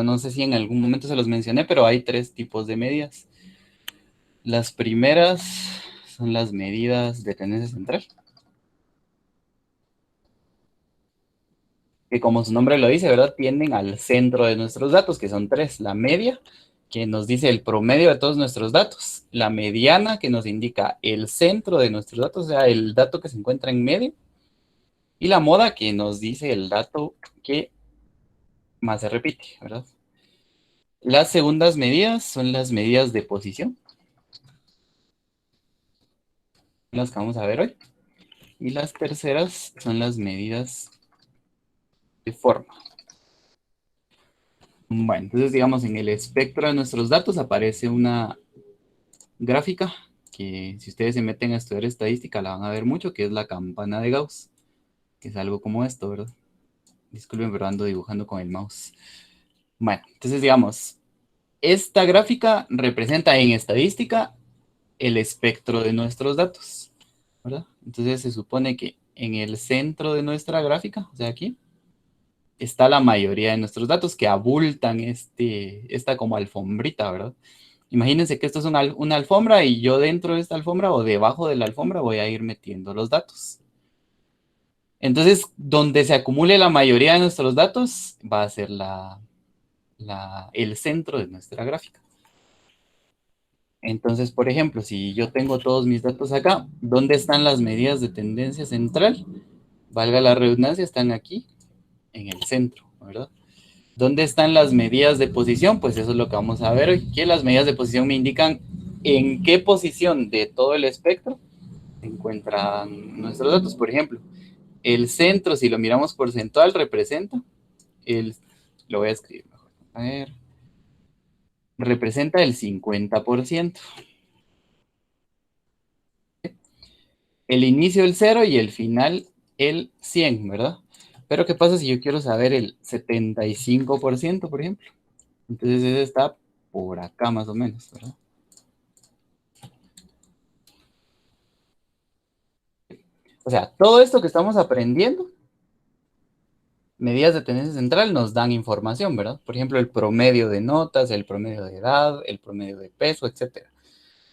No sé si en algún momento se los mencioné, pero hay tres tipos de medidas. Las primeras son las medidas de tendencia central, que como su nombre lo dice, ¿verdad? Tienden al centro de nuestros datos, que son tres. La media, que nos dice el promedio de todos nuestros datos. La mediana, que nos indica el centro de nuestros datos, o sea, el dato que se encuentra en medio. Y la moda, que nos dice el dato que más se repite, ¿verdad? Las segundas medidas son las medidas de posición, las que vamos a ver hoy. Y las terceras son las medidas de forma. Bueno, entonces digamos en el espectro de nuestros datos aparece una gráfica que si ustedes se meten a estudiar estadística la van a ver mucho, que es la campana de Gauss, que es algo como esto, ¿verdad? Disculpen, pero ando dibujando con el mouse. Bueno, entonces digamos, esta gráfica representa en estadística el espectro de nuestros datos, ¿verdad? Entonces se supone que en el centro de nuestra gráfica, o sea aquí, está la mayoría de nuestros datos que abultan esta como alfombrita, ¿verdad? Imagínense que esto es una alfombra y yo dentro de esta alfombra o debajo de la alfombra voy a ir metiendo los datos. Entonces, donde se acumule la mayoría de nuestros datos va a ser el centro de nuestra gráfica. Entonces, por ejemplo, si yo tengo todos mis datos acá, ¿dónde están las medidas de tendencia central? Valga la redundancia, están aquí, en el centro, ¿verdad? ¿Dónde están las medidas de posición? Pues eso es lo que vamos a ver hoy, que las medidas de posición me indican en qué posición de todo el espectro se encuentran nuestros datos. Por ejemplo, el centro, si lo miramos porcentual, representa el, lo voy a escribir mejor, a ver, representa el 50%. El inicio el 0 y el final el 100, ¿verdad? Pero ¿qué pasa si yo quiero saber el 75%, por ejemplo? Entonces ese está por acá más o menos, ¿verdad? O sea, todo esto que estamos aprendiendo, medidas de tendencia central nos dan información, ¿verdad? Por ejemplo, el promedio de notas, el promedio de edad, el promedio de peso, etcétera.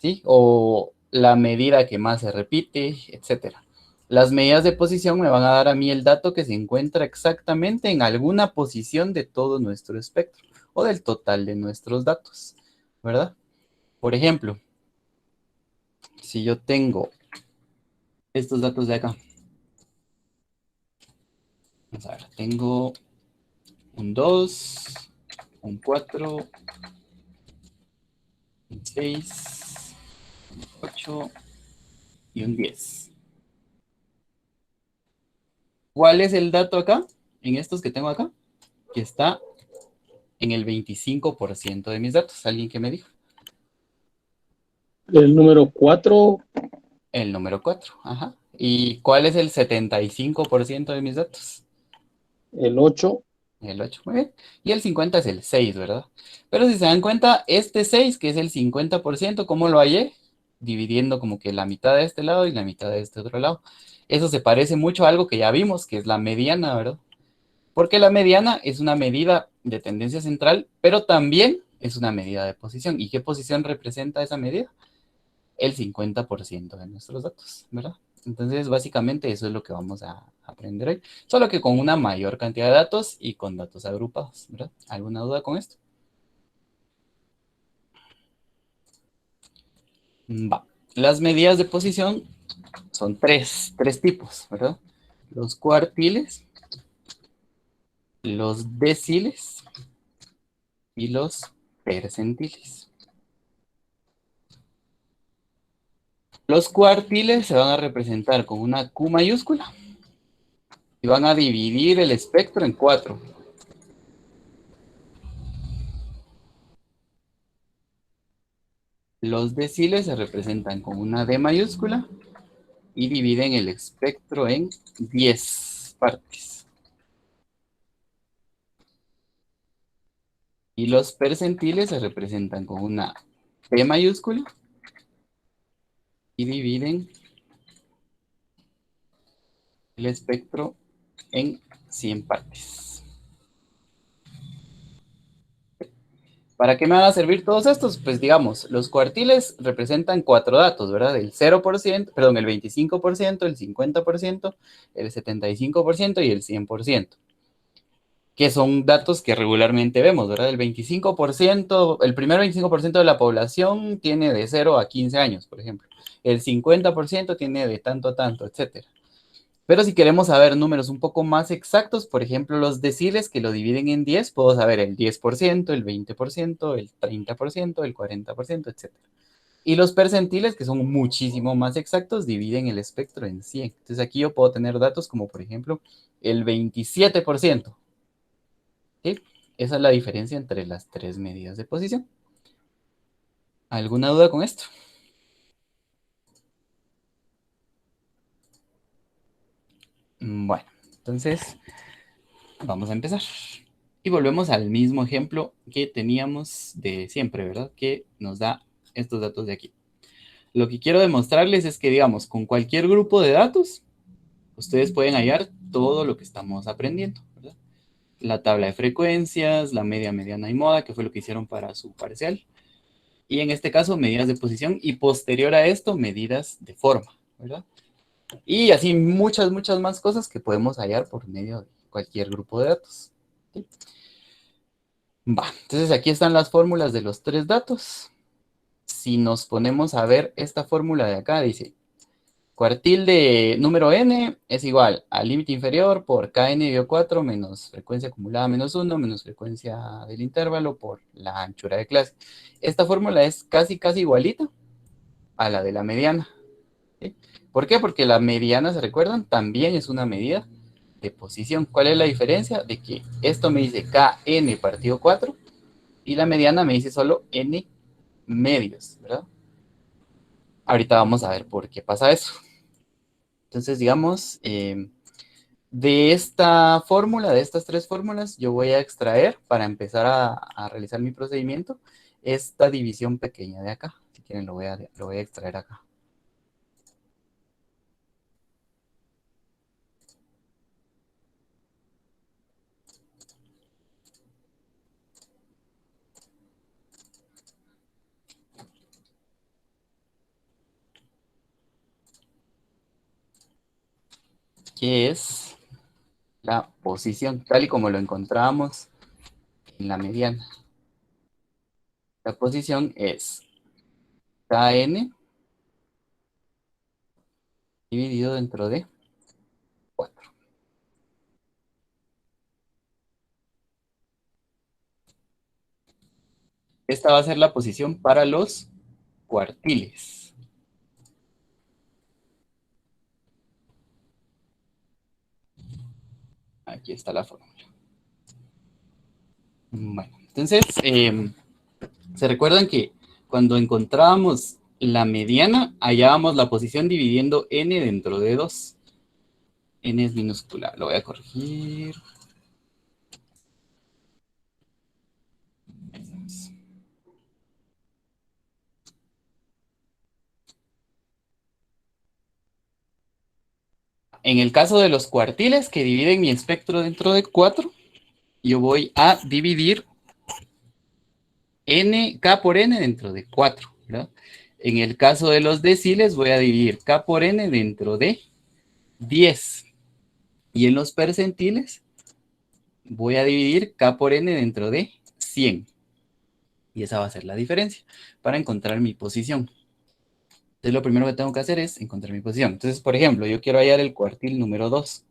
¿Sí? O la medida que más se repite, etcétera. Las medidas de posición me van a dar a mí el dato que se encuentra exactamente en alguna posición de todo nuestro espectro o del total de nuestros datos, ¿verdad? Por ejemplo, si yo tengo estos datos de acá, vamos a ver, tengo un 2, un 4, un 6, un 8 y un 10. ¿Cuál es el dato acá? En estos que tengo acá, que está en el 25% de mis datos. ¿Alguien que me dijo? El número 4, El número 4. Ajá. ¿Y cuál es el 75% de mis datos? el 8. El 8. Muy bien. Y el 50 es el 6, ¿verdad? Pero si se dan cuenta, este 6, que es el 50%, ¿cómo lo hallé? Dividiendo como que la mitad de este lado y la mitad de este otro lado. Eso se parece mucho a algo que ya vimos, que es la mediana, ¿verdad? Porque la mediana es una medida de tendencia central, pero también es una medida de posición. ¿Y qué posición representa esa medida? El 50% de nuestros datos, ¿verdad? Entonces, básicamente eso es lo que vamos a aprender hoy, solo que con una mayor cantidad de datos y con datos agrupados, ¿verdad? ¿Alguna duda con esto? Va. Las medidas de posición son tres tipos, ¿verdad? Los cuartiles, los deciles y los percentiles. Los cuartiles se van a representar con una Q mayúscula y van a dividir el espectro en cuatro. Los deciles se representan con una D mayúscula y dividen el espectro en 10 partes. Y los percentiles se representan con una P mayúscula y dividen el espectro en 100 partes. ¿Para qué me van a servir todos estos? Pues digamos, los cuartiles representan 4 datos, ¿verdad? El 0%, perdón, el 25%, el 50%, el 75% y el 100%, que son datos que regularmente vemos, ¿verdad? El 25%, el primer 25% de la población tiene de 0 a 15 años, por ejemplo. El 50% tiene de tanto a tanto, etcétera. Pero si queremos saber números un poco más exactos, por ejemplo, los deciles que lo dividen en 10, puedo saber el 10%, el 20%, el 30%, el 40%, etcétera. Y los percentiles, que son muchísimo más exactos, dividen el espectro en 100. Entonces aquí yo puedo tener datos como, por ejemplo, el 27%. ¿Sí? Esa es la diferencia entre las tres medidas de posición. ¿Alguna duda con esto? Bueno, entonces vamos a empezar. Y volvemos al mismo ejemplo que teníamos de siempre, ¿verdad? Que nos da estos datos de aquí. Lo que quiero demostrarles es que, digamos, con cualquier grupo de datos, ustedes pueden hallar todo lo que estamos aprendiendo, ¿verdad? La tabla de frecuencias, la media, mediana y moda, que fue lo que hicieron para su parcial. Y en este caso, medidas de posición y posterior a esto, medidas de forma, ¿verdad? Y así muchas, muchas más cosas que podemos hallar por medio de cualquier grupo de datos. ¿Sí? Va, entonces aquí están las fórmulas de los tres datos. Si nos ponemos a ver esta fórmula de acá, dice, cuartil de número n es igual al límite inferior por kn-4 menos frecuencia acumulada menos 1 menos frecuencia del intervalo por la anchura de clase. Esta fórmula es casi, casi igualita a la de la mediana. ¿Sí? ¿Por qué? Porque la mediana, ¿se recuerdan? También es una medida de posición. ¿Cuál es la diferencia? De que esto me dice kn partido 4 y la mediana me dice solo n medios, ¿verdad? Ahorita vamos a ver por qué pasa eso. Entonces, digamos, de esta fórmula, de estas tres fórmulas, yo voy a extraer, para empezar a realizar mi procedimiento, esta división pequeña de acá. Si quieren, lo voy a extraer acá. Que es la posición, tal y como lo encontrábamos en la mediana. La posición es Kn dividido dentro de 4. Esta va a ser la posición para los cuartiles. Aquí está la fórmula. Bueno, entonces, ¿se recuerdan que cuando encontrábamos la mediana, hallábamos la posición dividiendo n dentro de 2? N es minúscula, lo voy a corregir. En el caso de los cuartiles que dividen mi espectro dentro de 4, yo voy a dividir k por n dentro de 4, ¿verdad? En el caso de los deciles voy a dividir k por n dentro de 10. Y en los percentiles voy a dividir k por n dentro de 100. Y esa va a ser la diferencia para encontrar mi posición. Entonces lo primero que tengo que hacer es encontrar mi posición. Entonces, por ejemplo, yo quiero hallar el cuartil número 2.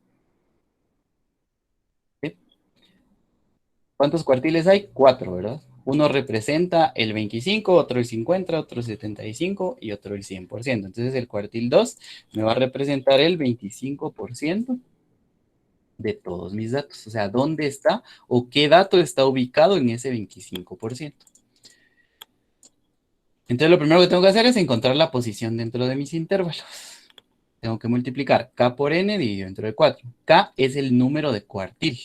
¿Sí? ¿Cuántos cuartiles hay? 4, ¿verdad? Uno representa el 25, otro el 50, otro el 75 y otro el 100%. Entonces el cuartil 2 me va a representar el 25% de todos mis datos. O sea, ¿dónde está o qué dato está ubicado en ese 25%? Entonces lo primero que tengo que hacer es encontrar la posición dentro de mis intervalos. Tengo que multiplicar k por n dividido dentro de 4. K es el número de cuartil.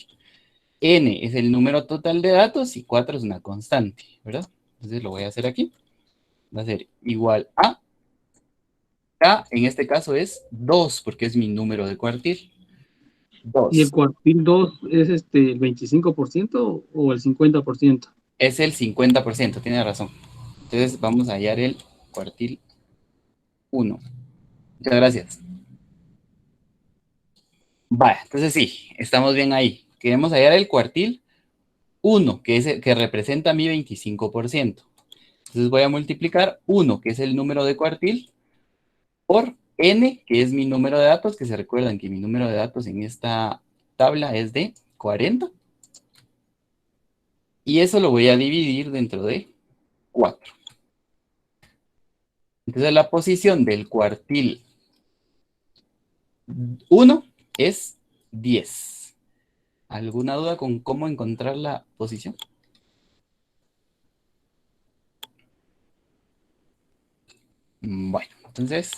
N es el número total de datos y 4 es una constante, ¿verdad? Entonces lo voy a hacer aquí. Va a ser igual a K, en este caso es 2, porque es mi número de cuartil. ¿Y el 2. cuartil 2 es el 25% o el 50%? Es el 50%, tiene razón. Entonces vamos a hallar el cuartil 1. Muchas gracias. Vale, entonces sí, estamos bien ahí. Queremos hallar el cuartil 1, que es el que representa mi 25%. Entonces voy a multiplicar 1, que es el número de cuartil, por n, que es mi número de datos, que se recuerdan que mi número de datos en esta tabla es de 40. Y eso lo voy a dividir dentro de 4. Entonces la posición del cuartil 1 es 10. ¿Alguna duda con cómo encontrar la posición? Bueno, entonces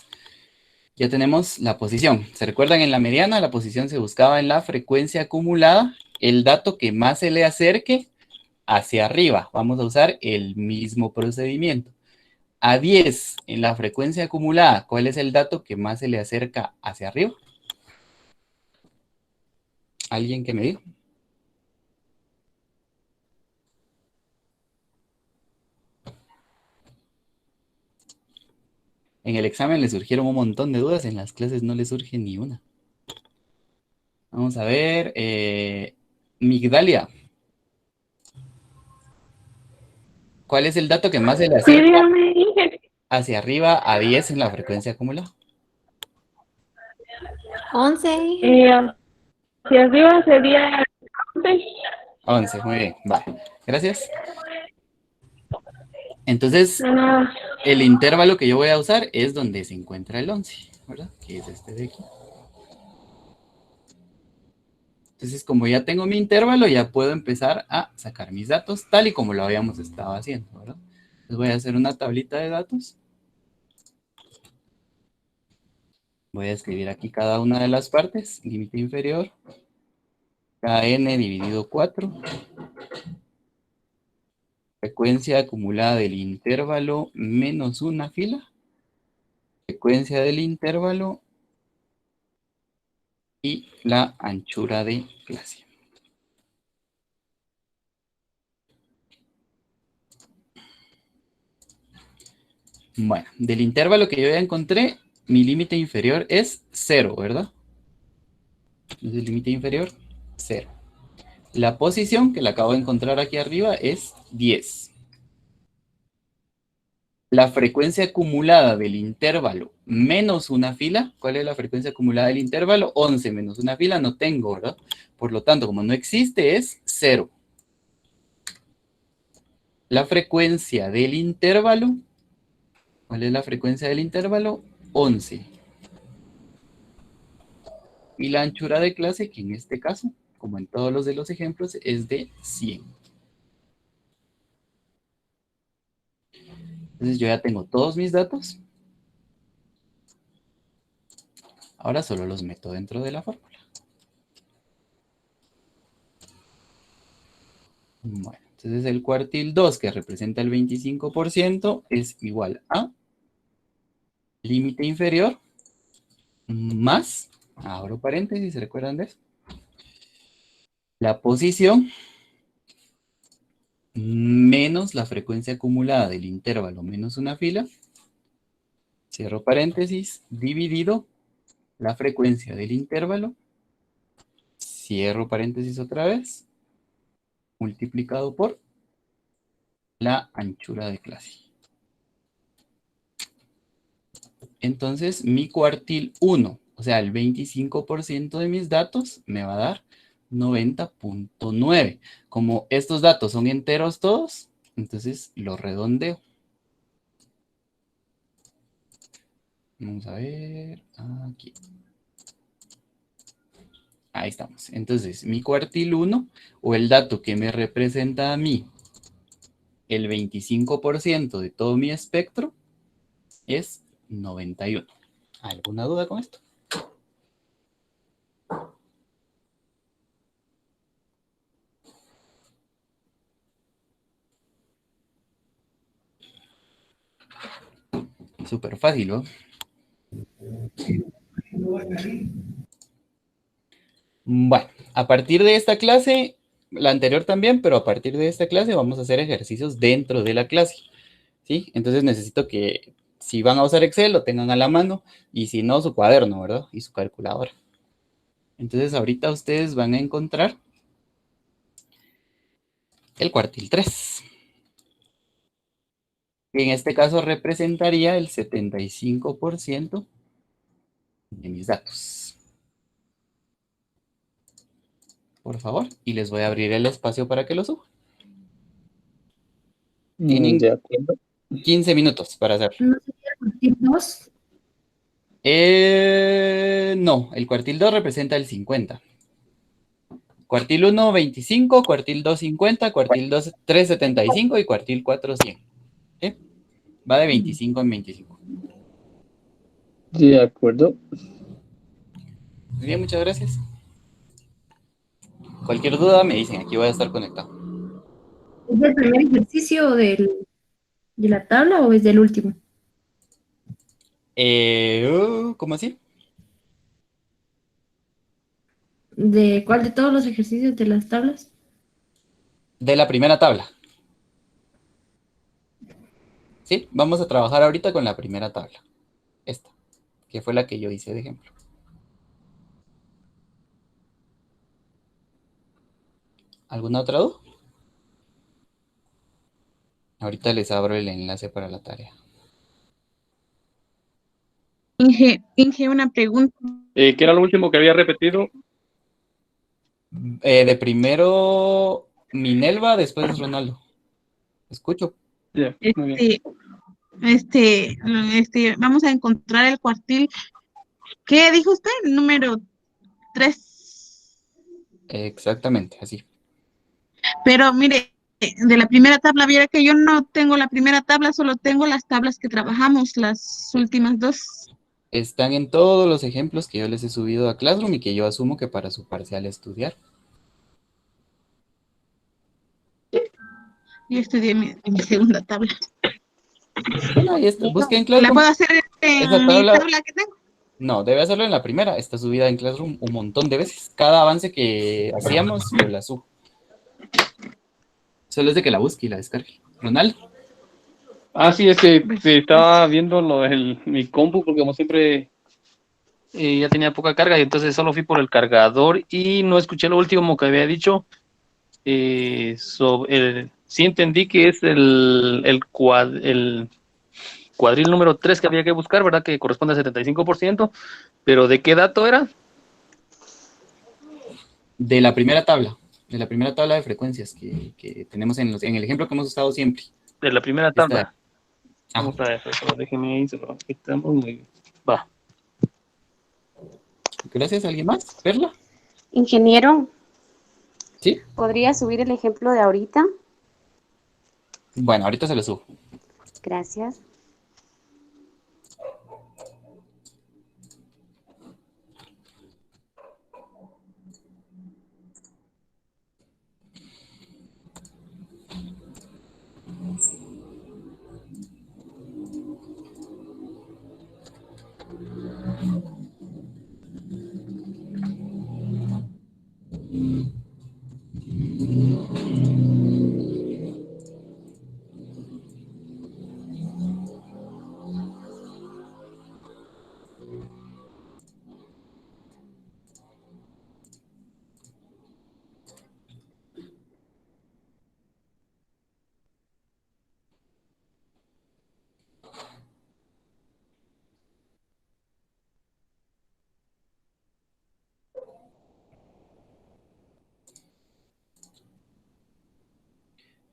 ya tenemos la posición. ¿Se recuerdan en la mediana? La posición se buscaba en la frecuencia acumulada, el dato que más se le acerque hacia arriba. Vamos a usar el mismo procedimiento. A 10 en la frecuencia acumulada, ¿cuál es el dato que más se le acerca hacia arriba? ¿Alguien que me diga? En el examen le surgieron un montón de dudas, en las clases no le surge ni una. Vamos a ver. Migdalia, ¿cuál es el dato que más se le Sí, acerca dígame. hacia arriba a 10 en la frecuencia acumulada? 11. Hacia arriba sería 11. 11, muy bien, vale. Gracias. Entonces, Ah, el intervalo que yo voy a usar es donde se encuentra el 11, ¿verdad? Que es este de aquí. Entonces, como ya tengo mi intervalo, ya puedo empezar a sacar mis datos, tal y como lo habíamos estado haciendo, ¿verdad? Entonces voy a hacer una tablita de datos. Voy a escribir aquí cada una de las partes. Límite inferior. Kn dividido 4. Frecuencia acumulada del intervalo menos una fila. Frecuencia del intervalo y la anchura de clase. Bueno, del intervalo que yo ya encontré, mi límite inferior es 0, ¿verdad? Entonces el límite inferior, 0. La posición que la acabo de encontrar aquí arriba es 10. La frecuencia acumulada del intervalo menos una fila. ¿Cuál es la frecuencia acumulada del intervalo? 11 menos una fila no tengo, ¿verdad? Por lo tanto, como no existe, es 0. La frecuencia del intervalo. ¿Cuál es la frecuencia del intervalo? 11. Y la anchura de clase, que en este caso, como en todos los de los ejemplos, es de 100. Entonces yo ya tengo todos mis datos. Ahora solo los meto dentro de la fórmula. Bueno, entonces el cuartil 2, que representa el 25%, es igual a límite inferior más, abro paréntesis, ¿se recuerdan de eso? La posición menos la frecuencia acumulada del intervalo menos una fila, cierro paréntesis, dividido la frecuencia del intervalo, cierro paréntesis otra vez, multiplicado por la anchura de clase. Entonces, mi cuartil 1, o sea, el 25% de mis datos me va a dar 90.9. Como estos datos son enteros todos, entonces lo redondeo. Vamos a ver, aquí. Ahí estamos. Entonces, mi cuartil 1, o el dato que me representa a mí el 25% de todo mi espectro, es 91. ¿Alguna duda con esto? Súper fácil, ¿no? Bueno, a partir de esta clase la anterior también, pero a partir de esta clase vamos a hacer ejercicios dentro de la clase, ¿sí? Entonces necesito que si van a usar Excel lo tengan a la mano y si no, su cuaderno, ¿verdad? Y su calculadora. Entonces ahorita ustedes van a encontrar el cuartil 3. En este caso representaría el 75% de mis datos. Por favor, y les voy a abrir el espacio para que lo suban. Tienen De acuerdo. 15 minutos para hacerlo. ¿No sería el cuartil 2? No, el cuartil 2 representa el 50. Cuartil 1, 25, cuartil 2, 50, cuartil 2, 3, 75 y cuartil 4, 100. ¿Sí? Va de 25 en 25. De acuerdo. Muy bien, muchas gracias. Cualquier duda me dicen, aquí voy a estar conectado. ¿Es del primer ejercicio de la tabla o es del último? ¿Cómo así? ¿De cuál de todos los ejercicios de las tablas? De la primera tabla. ¿Sí? Vamos a trabajar ahorita con la primera tabla. Esta, que fue la que yo hice de ejemplo. ¿Alguna otra duda? Ahorita les abro el enlace para la tarea. Inge, una pregunta. ¿Qué era lo último que había repetido? De primero Minelva, después Ronaldo. Escucho. Ya, muy bien. Vamos a encontrar el cuartil. ¿Qué dijo usted? Número 3. Exactamente, así. Pero mire, de la primera tabla, viera que yo no tengo la primera tabla, solo tengo las tablas que trabajamos, las últimas dos. Están en todos los ejemplos que yo les he subido a Classroom y que yo asumo que para su parcial estudiar. Yo estudié en mi segunda tabla. Bueno, ahí está. Busquen en ¿La Classroom. puedo hacer Esa en mi tabla, tabla que tengo? no, debe hacerlo en la primera. Está subida en Classroom un montón de veces. Cada avance que hacíamos, yo la subo. Solo es de que la busque y la descargue. Ronald. Ah, sí, es que estaba viendo mi compu porque como siempre ya tenía poca carga y entonces solo fui por el cargador y no escuché lo último que había dicho. Sí entendí que es el cuadril número 3 que había que buscar, ¿verdad? Que corresponde al 75%, pero ¿de qué dato era? De la primera tabla. De la primera tabla de frecuencias que tenemos en el ejemplo que hemos usado siempre. De la primera Esta de tabla. aquí. Vamos a ver, pero déjeme ahí, se lo quitamos muy bien. Va. Gracias. ¿Alguien más? ¿Perla? Ingeniero, ¿Sí? ¿podría subir el ejemplo de ahorita? Bueno, ahorita se lo subo. Gracias.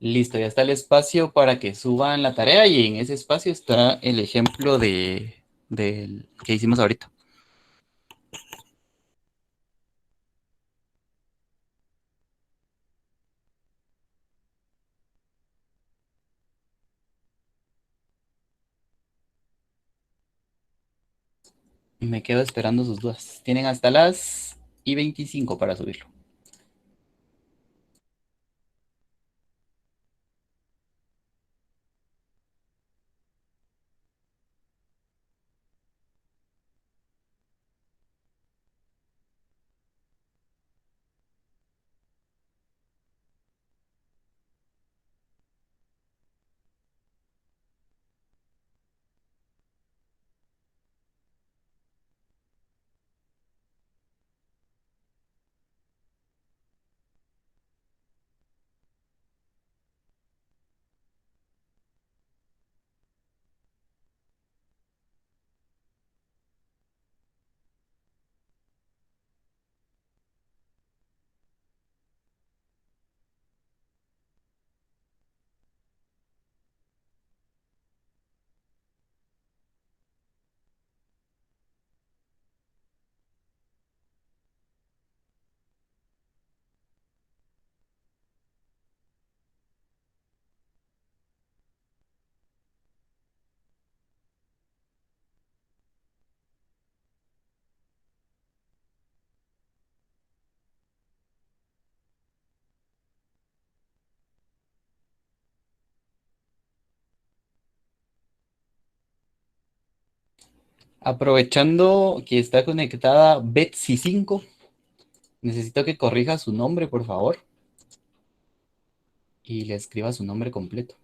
Listo, ya está el espacio para que suban la tarea y en ese espacio está el ejemplo del que hicimos ahorita. Me quedo esperando sus dudas. Tienen hasta las y 25 para subirlo. Aprovechando que está conectada Betsy 5, necesito que corrija su nombre, por favor, y le escriba su nombre completo.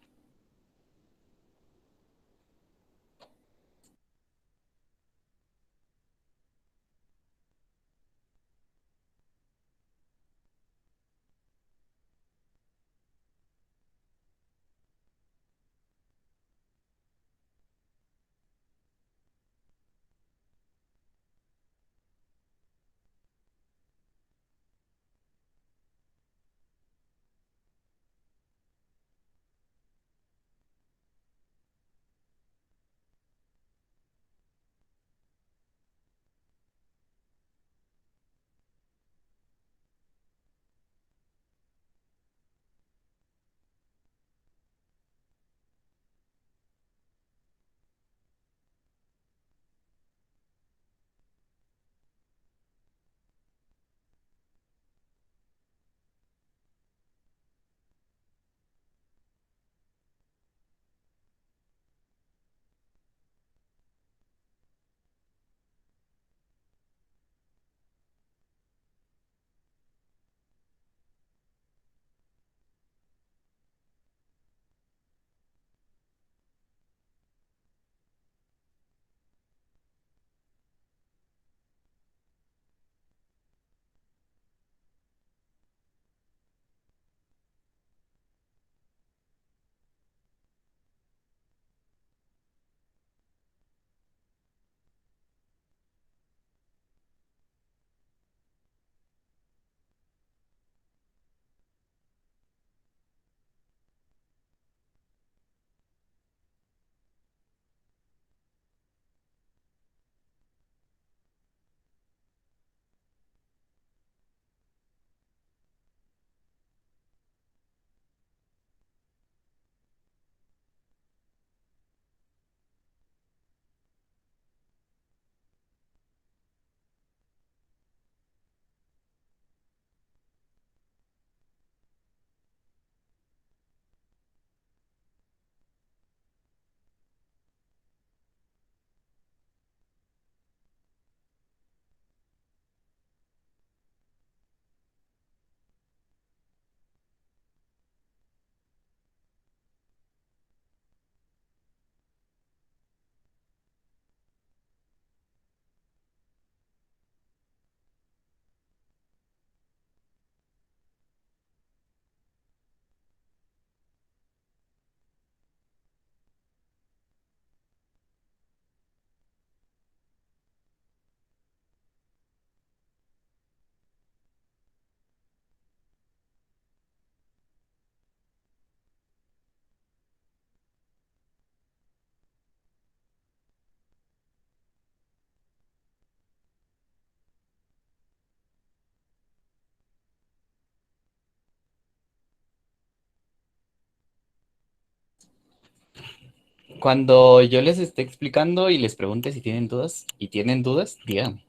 Cuando yo les esté explicando y les pregunte si tienen dudas, y tienen dudas, díganme.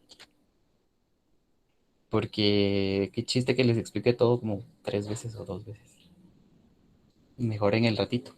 Porque qué chiste que les explique todo como 3 veces o 2 veces. Mejor en el ratito.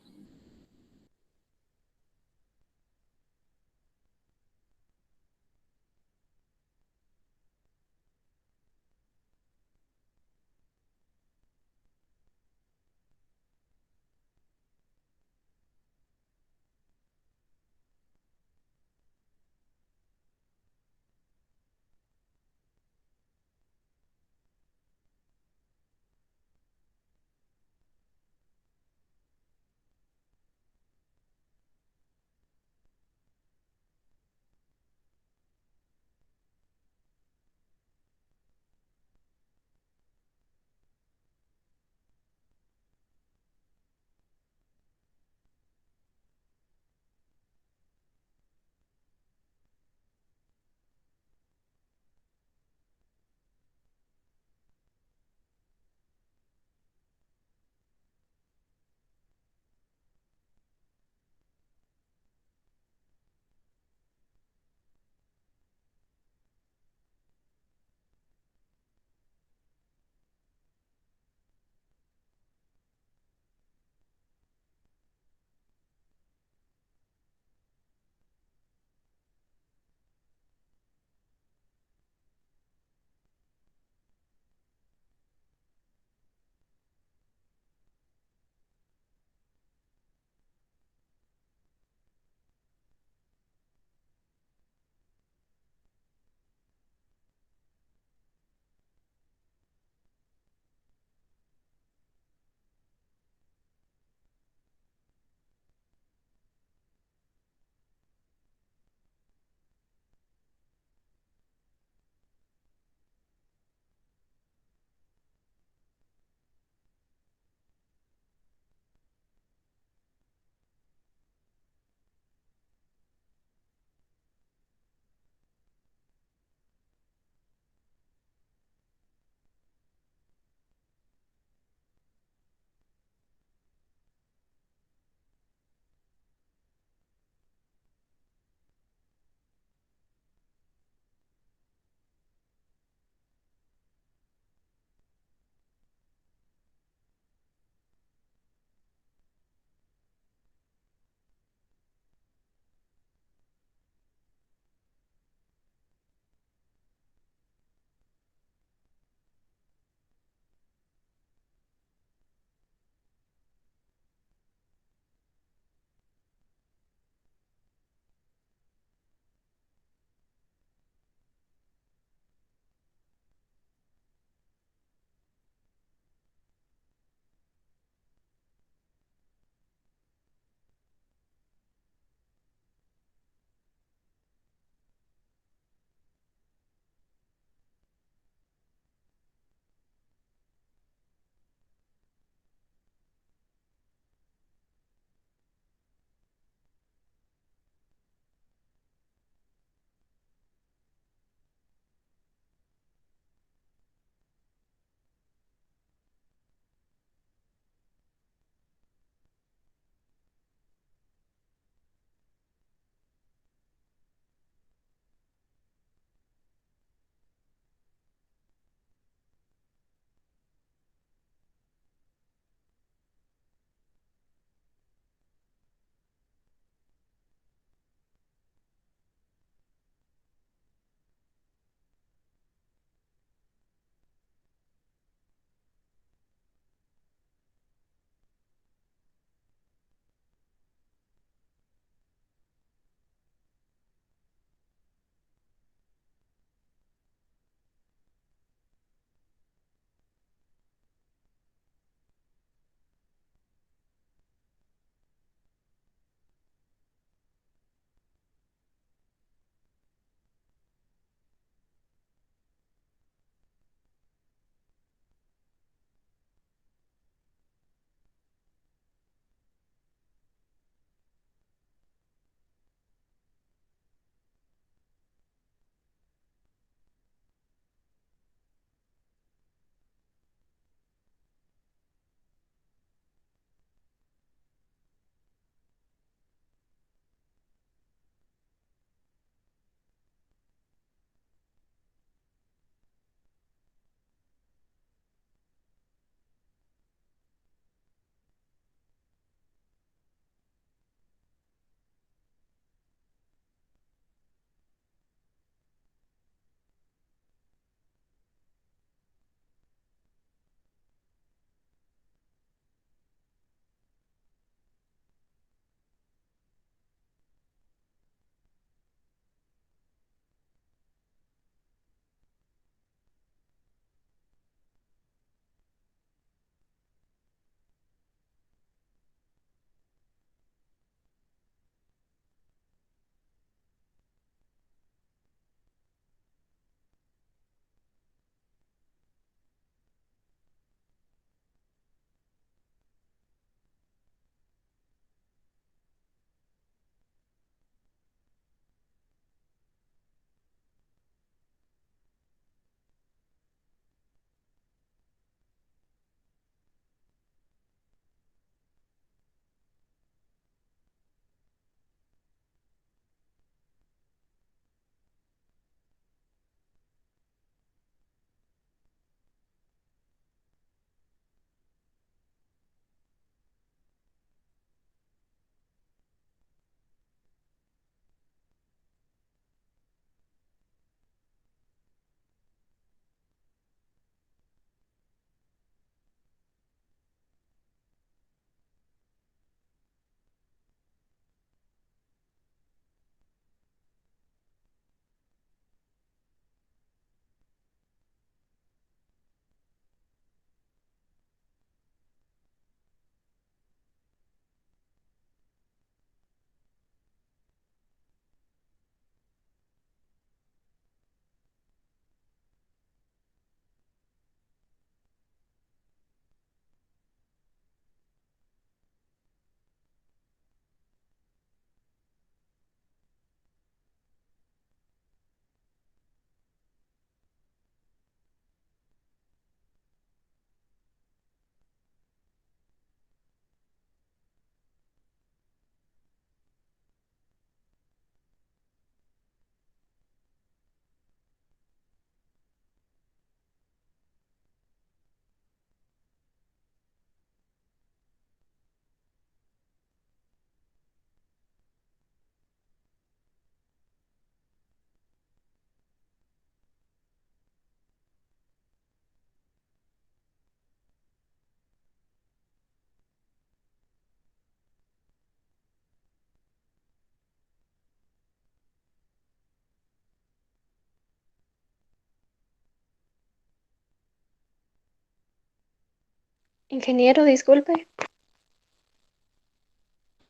Ingeniero, disculpe.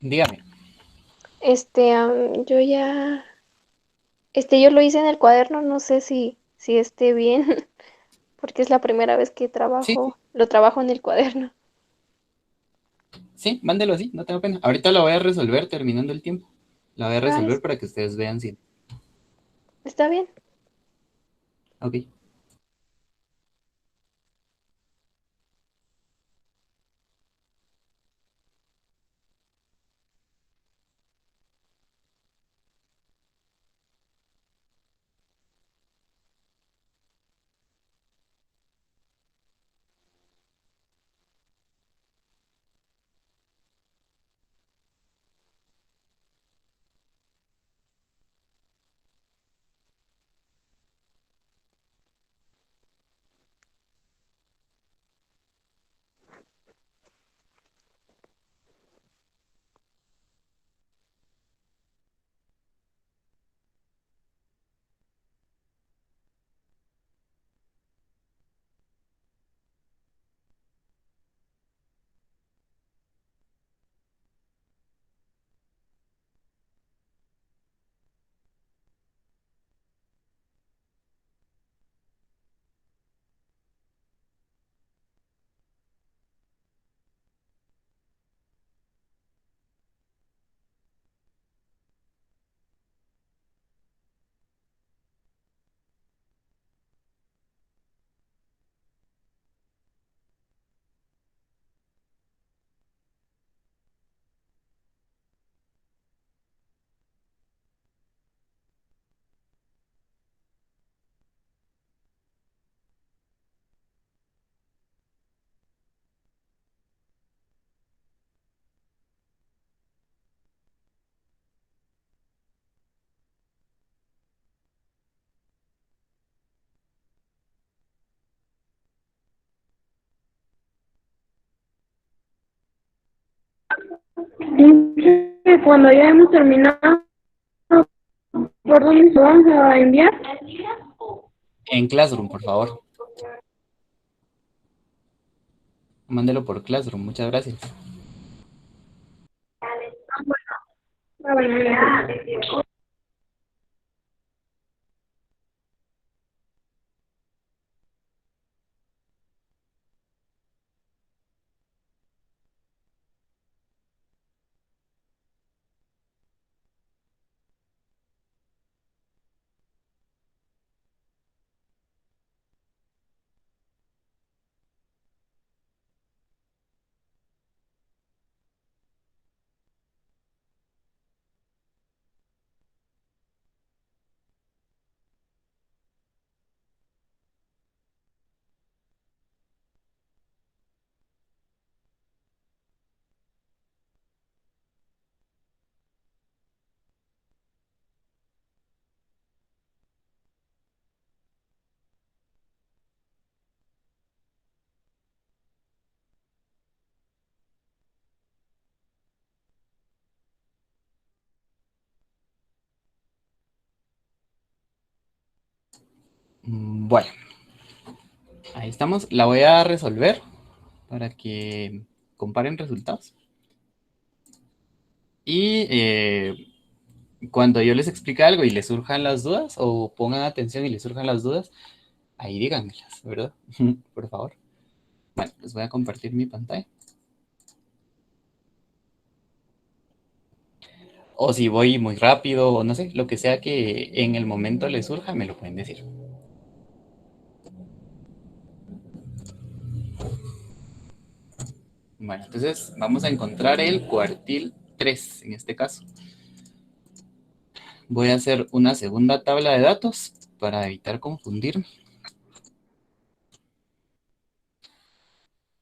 Dígame. Yo ya, yo lo hice en el cuaderno, no sé si esté bien, porque es la primera vez que Sí, sí, lo trabajo en el cuaderno. sí, mándelo así, no tengo pena. Ahorita lo voy a resolver terminando el tiempo. La voy a Ah, resolver para que ustedes vean si. está bien. Ok. Y cuando ya hemos terminado, ¿por dónde se van a enviar? En Classroom, por favor. Mándelo por Classroom, muchas gracias. Ah, bueno, ya. Bueno, ahí estamos. La voy a resolver para que comparen resultados. Y cuando yo les explique algo y les surjan las dudas, o pongan atención y les surjan las dudas, ahí díganmelas, ¿verdad? Por favor. Bueno, les voy a compartir mi pantalla. O si voy muy rápido, o no sé, lo que sea que en el momento les surja, me lo pueden decir. Bueno, entonces vamos a encontrar el cuartil 3 en este caso. Voy a hacer una segunda tabla de datos para evitar confundirme.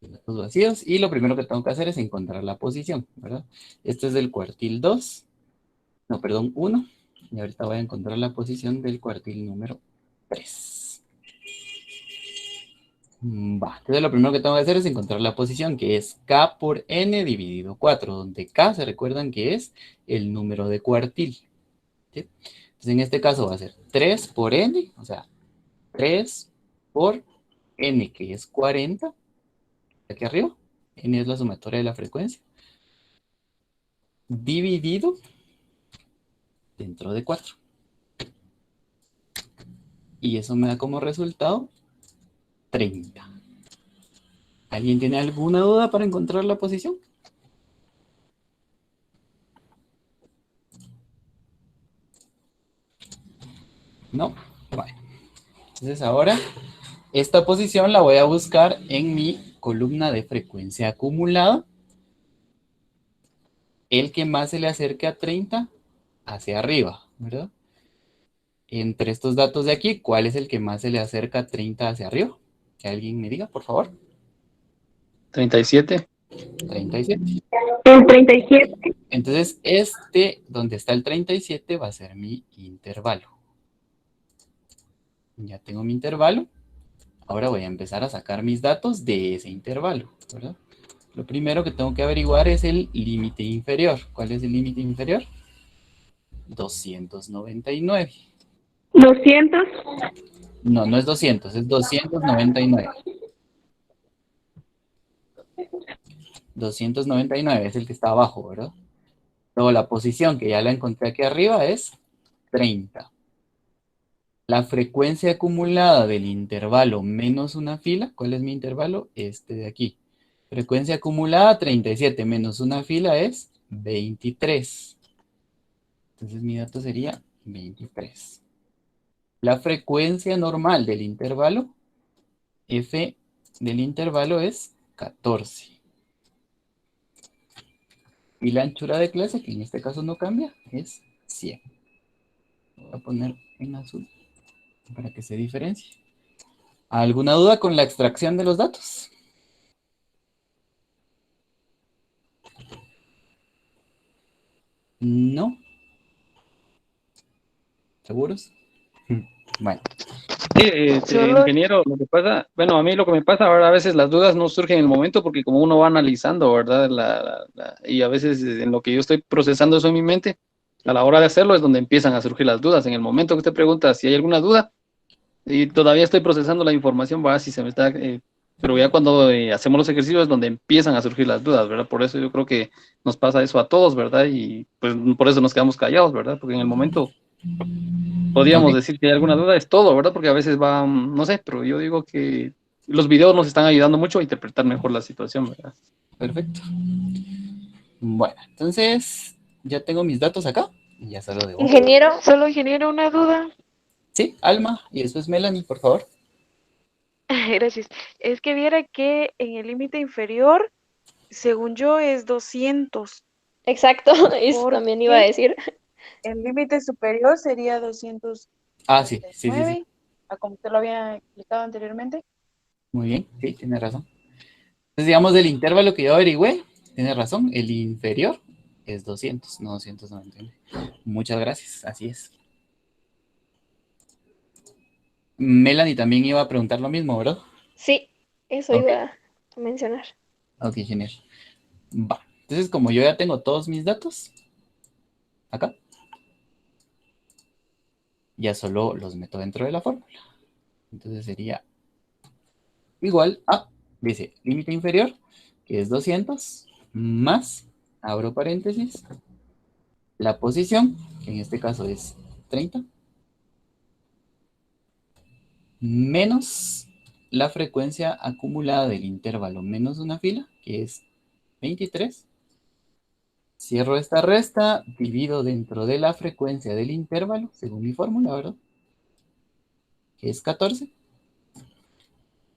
Datos vacíos. Y lo primero que tengo que hacer es encontrar la posición, ¿verdad? Este es del cuartil 2. No, perdón, 1. Y ahorita voy a encontrar la posición del cuartil número 3. Va, entonces lo primero que tengo que hacer es encontrar la posición, que es K por N dividido 4, donde K se recuerdan que es el número de cuartil. ¿Sí? Entonces en este caso va a ser 3 por N, o sea, 3 por N, que es 40, aquí arriba, N es la sumatoria de la frecuencia, dividido dentro de 4. Y eso me da como resultado 30. ¿Alguien tiene alguna duda para encontrar la posición? No. Bueno. Entonces ahora esta posición la voy a buscar en mi columna de frecuencia acumulada. El que más se le acerque a 30 hacia arriba, ¿verdad? Entre estos datos de aquí, ¿cuál es el que más se le acerca a 30 hacia arriba? Que alguien me diga, por favor. 37. 37. El 37. Entonces, donde está el 37, va a ser mi intervalo. Ya tengo mi intervalo. Ahora voy a empezar a sacar mis datos de ese intervalo, ¿verdad? Lo primero que tengo que averiguar es el límite inferior. ¿Cuál es el límite inferior? 299. 200. No, no es 200, es 299. 299 es el que está abajo, ¿verdad? Luego la posición que ya la encontré aquí arriba es 30. La frecuencia acumulada del intervalo menos una fila, ¿cuál es mi intervalo? Este de aquí. Frecuencia acumulada 37 menos una fila es 23. Entonces mi dato sería 23. La frecuencia normal del intervalo, F del intervalo es 14. Y la anchura de clase, que en este caso no cambia, es 100. Voy a poner en azul para que se diferencie. ¿Alguna duda con la extracción de los datos? No. ¿Seguros? Bueno. Sí, Solo ingeniero, lo que pasa, bueno, a mí lo que me pasa ahora a veces las dudas no surgen en el momento porque como uno va analizando, ¿verdad? Y a veces en lo que yo estoy procesando eso en mi mente, a la hora de hacerlo es donde empiezan a surgir las dudas. En el momento que usted pregunta si hay alguna duda, y todavía estoy procesando la información, va, si se me está, pero ya cuando hacemos los ejercicios es donde empiezan a surgir las dudas, ¿verdad? Por eso yo creo que nos pasa eso a todos, ¿verdad? Y pues por eso nos quedamos callados, ¿verdad? Porque en el momento podríamos Ok, decir que hay alguna duda, es todo, ¿verdad? Porque a veces va, no sé, pero yo digo que los videos nos están ayudando mucho a interpretar mejor la situación, ¿verdad? perfecto. Bueno, entonces ya tengo mis datos acá. Y ya solo debo. solo ingeniero, una duda. Sí, Alma, y después Melanie, por favor. Gracias. Es que viera que en el límite inferior, según yo, es 200, Exacto, eso también iba a porque decir. el límite superior sería 299, Ah, sí, sí, sí, sí. a como usted lo había explicado anteriormente. Muy bien, sí, tiene razón. Entonces, digamos, del intervalo que yo averigüé, tiene razón, el inferior es 200, no 299. Muchas gracias, así es. Melanie también iba a preguntar lo mismo, ¿verdad? Sí, eso Ok, iba a mencionar. ok, genial. Va. Entonces, como yo ya tengo todos mis datos, acá, ya solo los meto dentro de la fórmula. Entonces sería igual a, dice, límite inferior, que es 200, más, abro paréntesis, la posición, que en este caso es 30, menos la frecuencia acumulada del intervalo menos una fila, que es 23. Cierro esta resta, divido dentro de la frecuencia del intervalo, según mi fórmula, ¿verdad? Que es 14.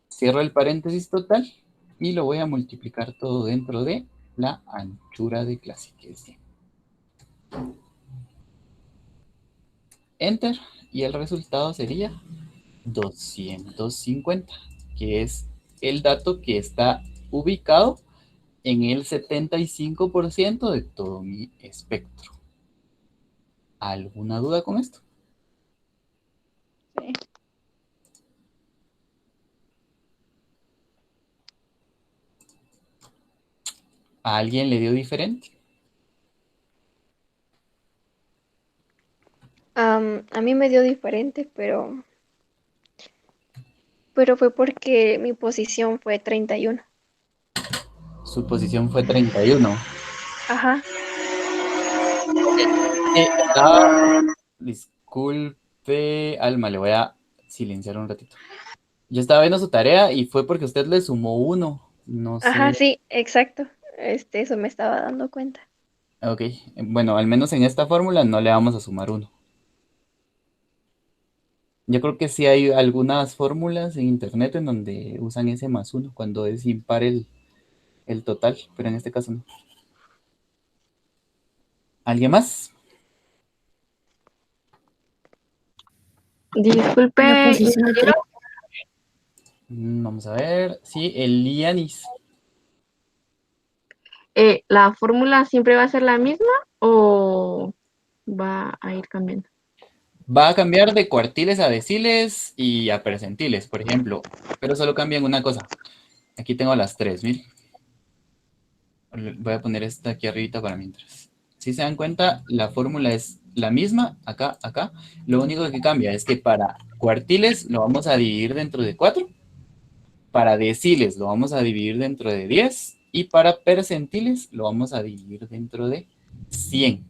Cierro el paréntesis total y lo voy a multiplicar todo dentro de la anchura de clase, que es 100. Enter, y el resultado sería 250, que es el dato que está ubicado en el 75% de todo mi espectro. ¿Alguna duda con esto? Sí. ¿A alguien le dio diferente? A mí me dio diferente, pero fue porque mi posición fue 31. Su posición fue 31. Ajá. Disculpe, Alma, le voy a silenciar un ratito. Yo estaba viendo su tarea y fue porque usted le sumó 1. No Ajá, sé. sí, exacto. Eso me estaba dando cuenta. Ok, bueno, al menos en esta fórmula no le vamos a sumar 1. Yo creo que sí hay algunas fórmulas en internet en donde usan ese +1 cuando es impar el total, pero en este caso no. ¿Alguien más? La Disculpe, posición de tres. Vamos a ver. Sí, el Lianis. ¿la fórmula siempre va a ser la misma o va a ir cambiando? Va a cambiar de cuartiles a deciles y a percentiles, por ejemplo, pero solo cambian una cosa. Aquí tengo las 3, miren. Voy a poner esta aquí arribita para mientras. Si se dan cuenta, la fórmula es la misma, acá, acá. Lo único que cambia es que para cuartiles lo vamos a dividir dentro de 4, para deciles lo vamos a dividir dentro de 10 y para percentiles lo vamos a dividir dentro de 100.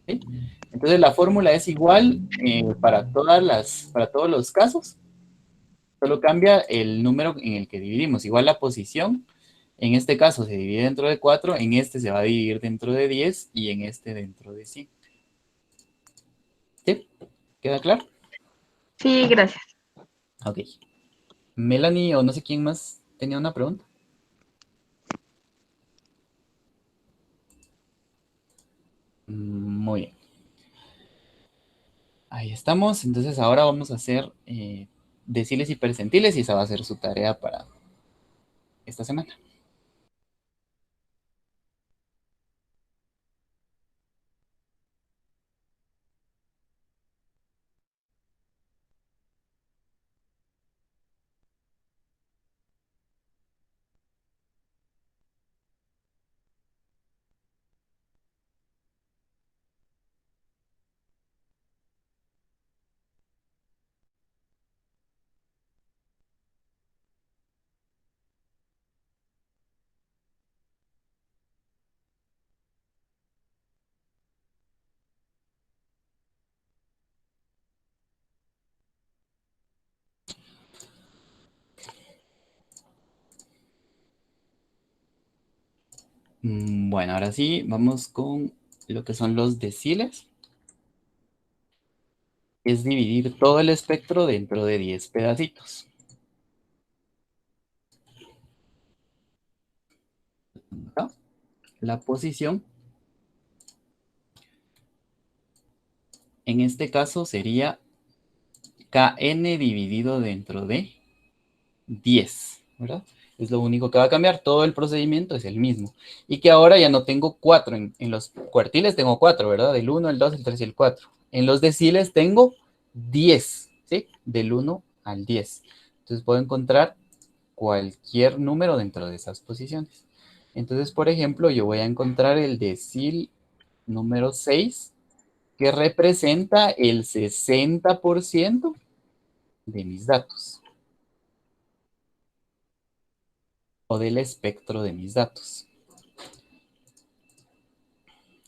¿Sí? Entonces la fórmula es igual para todos los casos, solo cambia el número en el que dividimos. Igual la posición, en este caso se divide dentro de 4, en este se va a dividir dentro de 10 y en este dentro de 100. ¿Sí? ¿Queda claro? Sí, gracias. Ok. Melanie o no sé quién más tenía una pregunta. Muy bien. Ahí estamos. Entonces ahora vamos a hacer deciles y percentiles y esa va a ser su tarea para esta semana. Bueno, ahora sí, vamos con lo que son los deciles. Es dividir todo el espectro dentro de 10 pedacitos. ¿No? La posición, en este caso, sería Kn dividido dentro de 10, ¿verdad? Es lo único que va a cambiar, todo el procedimiento es el mismo. Y que ahora ya no tengo 4, en los cuartiles tengo 4, ¿verdad? El 1, el 2, el 3 y el 4. En los deciles tengo 10, ¿sí? Del 1 al 10. Entonces puedo encontrar cualquier número dentro de esas posiciones. Entonces, por ejemplo, yo voy a encontrar el decil número 6, que representa el 60% de mis datos, o del espectro de mis datos.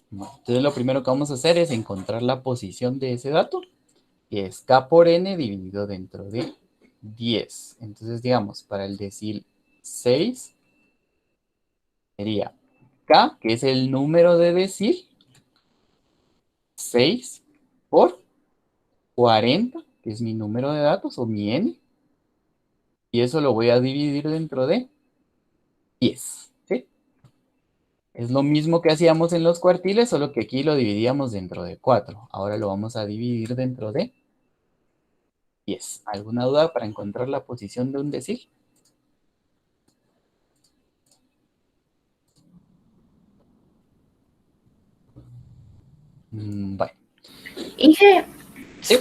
Bueno, entonces lo primero que vamos a hacer es encontrar la posición de ese dato, que es K por N dividido dentro de 10. Entonces, digamos, para el decil 6, sería K, que es el número de decil, 6 por 40, que es mi número de datos, o mi N, y eso lo voy a dividir dentro de 10, ¿sí? Es lo mismo que hacíamos en los cuartiles, solo que aquí lo dividíamos dentro de 4. Ahora lo vamos a dividir dentro de 10. ¿Alguna duda para encontrar la posición de un decil? Bueno. Inge, Sí,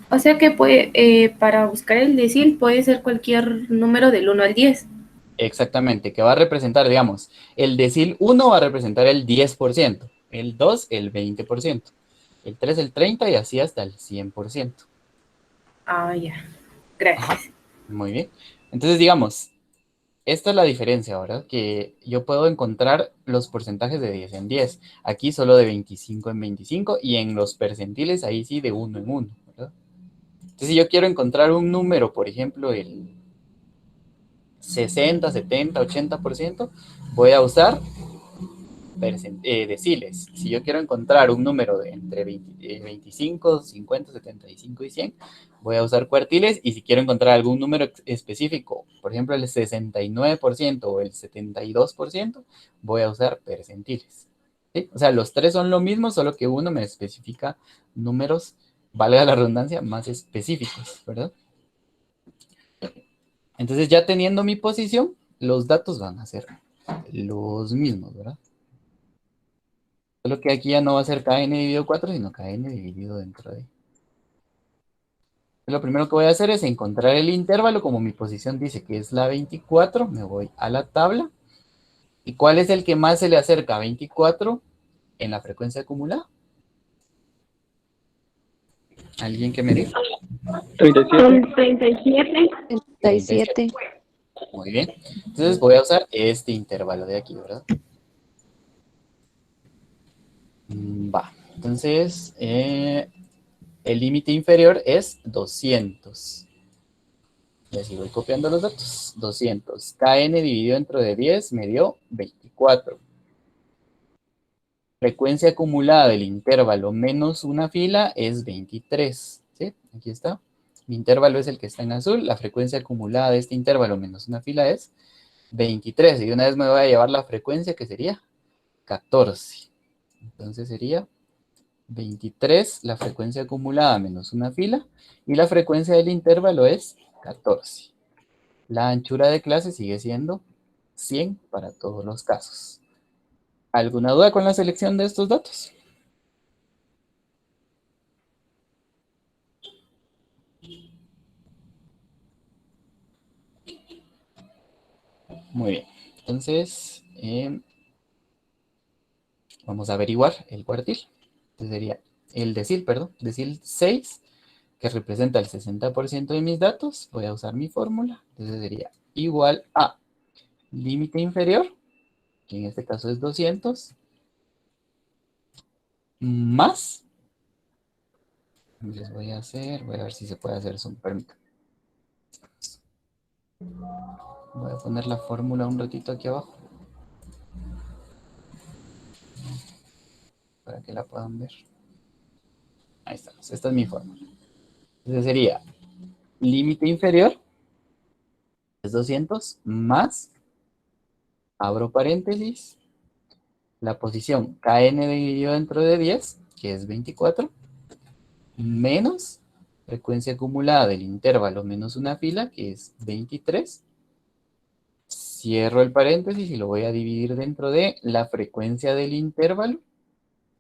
o sea que para buscar el decil puede ser cualquier número del 1 al 10. exactamente, que va a representar, digamos, el decil 1 va a representar el 10%, el 2 el 20%, el 3 el 30% y así hasta el 100%. Ah, ya. Ajá, Gracias. muy bien. Entonces, digamos, esta es la diferencia, ¿verdad? Que yo puedo encontrar los porcentajes de 10 en 10. Aquí solo de 25 en 25 y en los percentiles ahí sí de 1 en 1, ¿verdad? Entonces, si yo quiero encontrar un número, por ejemplo, el 60, 70, 80%, voy a usar deciles. Si yo quiero encontrar un número de entre 25, 50, 75 y 100, voy a usar cuartiles. Y si quiero encontrar algún número específico, por ejemplo el 69% o el 72%, voy a usar percentiles. ¿Sí? O sea, los tres son lo mismo, solo que uno me especifica números, valga la redundancia, más específicos, ¿verdad? Entonces, ya teniendo mi posición, los datos van a ser los mismos, ¿verdad? Solo que aquí ya no va a ser kn dividido 4, sino kn dividido dentro de. Lo primero que voy a hacer es encontrar el intervalo. Como mi posición dice que es la 24, me voy a la tabla. ¿Y cuál es el que más se le acerca a 24 en la frecuencia acumulada? ¿Alguien que me diga? 37. El 37. 37. Muy bien. Entonces voy a usar este intervalo de aquí, ¿verdad? Va. Entonces, el límite inferior es 200. Y así voy copiando los datos. 200. Kn dividido dentro de 10 me dio 24. Frecuencia acumulada del intervalo menos una fila es 23. ¿Sí? Aquí está. Mi intervalo es el que está en azul. La frecuencia acumulada de este intervalo menos una fila es 23. Y de una vez me voy a llevar la frecuencia que sería 14. Entonces sería 23 la frecuencia acumulada menos una fila. Y la frecuencia del intervalo es 14. La anchura de clase sigue siendo 100 para todos los casos. ¿Alguna duda con la selección de estos datos? Muy bien. Entonces, vamos a averiguar el cuartil. Entonces sería el decil, perdón, decil 6, que representa el 60% de mis datos. Voy a usar mi fórmula. Entonces sería igual a límite inferior, que en este caso es 200, más, les voy a ver si se puede hacer zoom, permítanme. Voy a poner la fórmula un ratito aquí abajo, para que la puedan ver. Ahí está, esta es mi fórmula. Entonces sería límite inferior, es 200, más, abro paréntesis, la posición kn dividido dentro de 10, que es 24, menos frecuencia acumulada del intervalo menos una fila, que es 23. Cierro el paréntesis y lo voy a dividir dentro de la frecuencia del intervalo,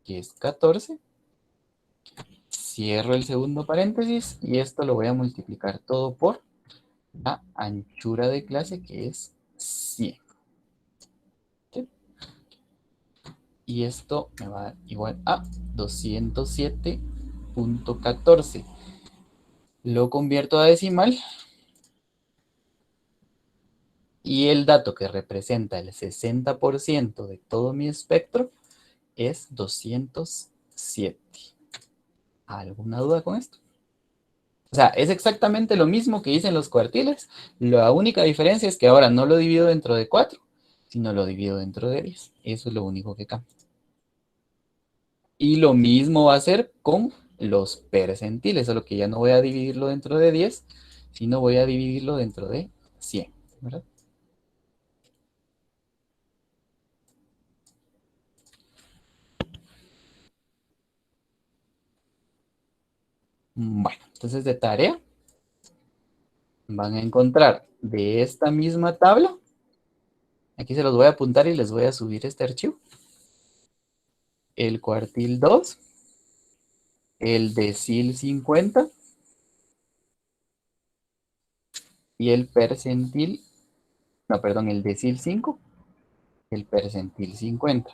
que es 14. Cierro el segundo paréntesis y esto lo voy a multiplicar todo por la anchura de clase, que es 100. ¿Sí? Y esto me va a dar igual a 207.14. Lo convierto a decimal. Y el dato que representa el 60% de todo mi espectro es 207. ¿Alguna duda con esto? O sea, es exactamente lo mismo que hice en los cuartiles. La única diferencia es que ahora no lo divido dentro de 4, sino lo divido dentro de 10. Eso es lo único que cambia. Y lo mismo va a ser con los percentiles, solo que ya no voy a dividirlo dentro de 10, sino voy a dividirlo dentro de 100, ¿verdad? Bueno, entonces de tarea van a encontrar de esta misma tabla. Aquí se los voy a apuntar y les voy a subir este archivo. El cuartil 2, el decil 50 y el percentil, no, perdón, el decil 5, el percentil 50.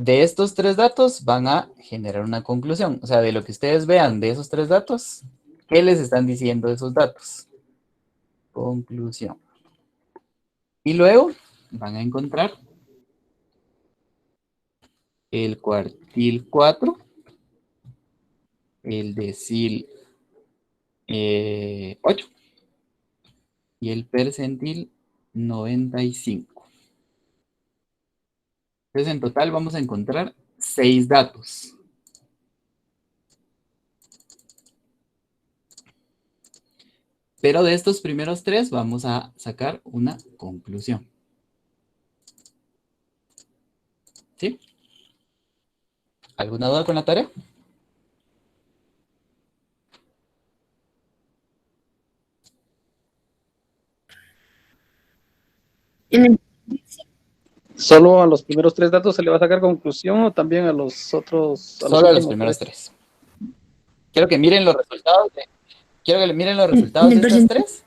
de estos 3 datos van a generar una conclusión. O sea, de lo que ustedes vean de esos 3 datos, ¿qué les están diciendo esos datos? Conclusión. Y luego van a encontrar el cuartil 4, el decil 8 y el percentil 95. Entonces, en total vamos a encontrar 6 datos. Pero de estos primeros 3 vamos a sacar una conclusión. ¿Sí? ¿Alguna duda con la tarea? En el, ¿Solo a los primeros 3 datos se le va a sacar conclusión o también a los otros? A los Solo a los últimos primeros 3? 3. Quiero que miren los resultados en el de estas 3.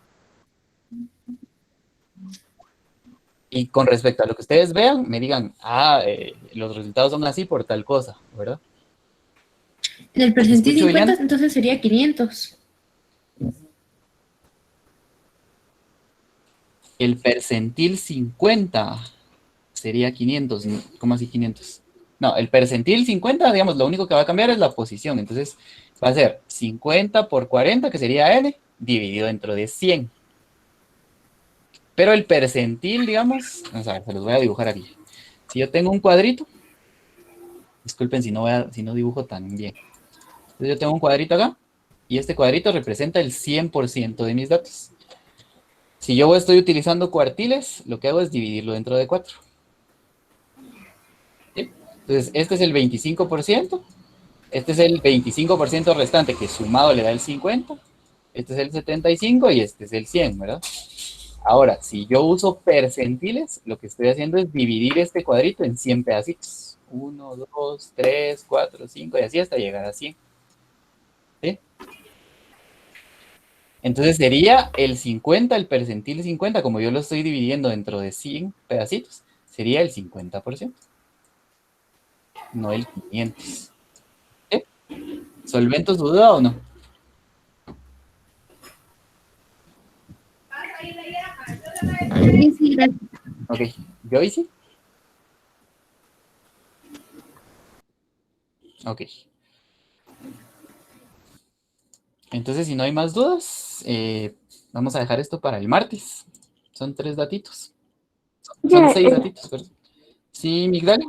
Y con respecto a lo que ustedes vean, me digan, los resultados son así por tal cosa, ¿verdad? en el percentil ¿Escucho, 50, Iliana? entonces sería 500. El percentil 50 sería 500. ¿Cómo así 500? No, el percentil 50, digamos, lo único que va a cambiar es la posición. Entonces, va a ser 50 por 40, que sería n, dividido dentro de 100. Pero el percentil, digamos, vamos a ver, se los voy a dibujar aquí. Si yo tengo un cuadrito, disculpen si no dibujo tan bien. Entonces yo tengo un cuadrito acá, y este cuadrito representa el 100% de mis datos. Si yo estoy utilizando cuartiles, lo que hago es dividirlo dentro de 4. ¿Sí? Entonces, este es el 25%, este es el 25% restante, que sumado le da el 50, este es el 75 y este es el 100, ¿verdad? Ahora, si yo uso percentiles, lo que estoy haciendo es dividir este cuadrito en 100 pedacitos. 1, 2, 3, 4, 5 y así hasta llegar a 100. ¿Sí? Entonces sería el 50, el percentil 50, como yo lo estoy dividiendo dentro de 100 pedacitos, sería el 50%, no el 500. ¿Sí? ¿Solvento su duda o no? Sí, sí, gracias. Ok, Joyce. Ok. Entonces, si no hay más dudas, vamos a dejar esto para el martes. Son 3 datitos. Son 6 datitos, perdón. Sí, Migdalia.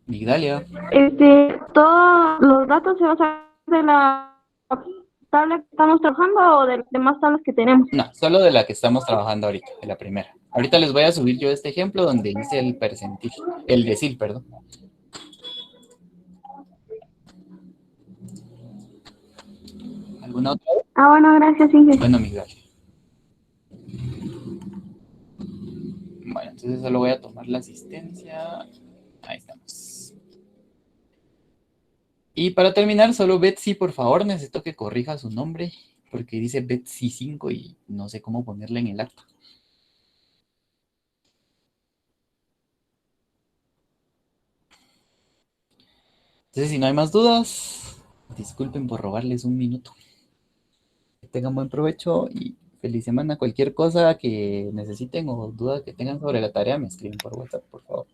Migdalia. ¿Todos los datos se van a sacar de la tabla que estamos trabajando o de las demás tablas que tenemos? No, solo de la que estamos trabajando ahorita, de la primera. Ahorita les voy a subir yo este ejemplo donde hice el percentil, el decil, perdón. ¿Alguna otra? Ah, bueno, gracias, Inge. Bueno, Migdalia. Bueno, entonces solo voy a tomar la asistencia. Ahí estamos. Y para terminar, solo Betsy, por favor, necesito que corrija su nombre, porque dice Betsy 5 y no sé cómo ponerle en el acta. Entonces, si no hay más dudas, disculpen por robarles un minuto. Que tengan buen provecho y feliz semana. Cualquier cosa que necesiten o duda que tengan sobre la tarea, me escriben por WhatsApp, por favor.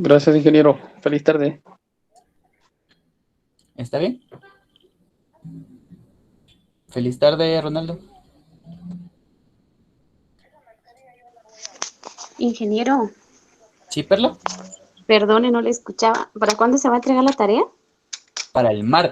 Gracias, ingeniero. Feliz tarde. ¿Está bien? Feliz tarde, Ronaldo. Ingeniero, ¿Sí, Perla? perdone, no le escuchaba. ¿Para cuándo se va a entregar la tarea? Para el martes.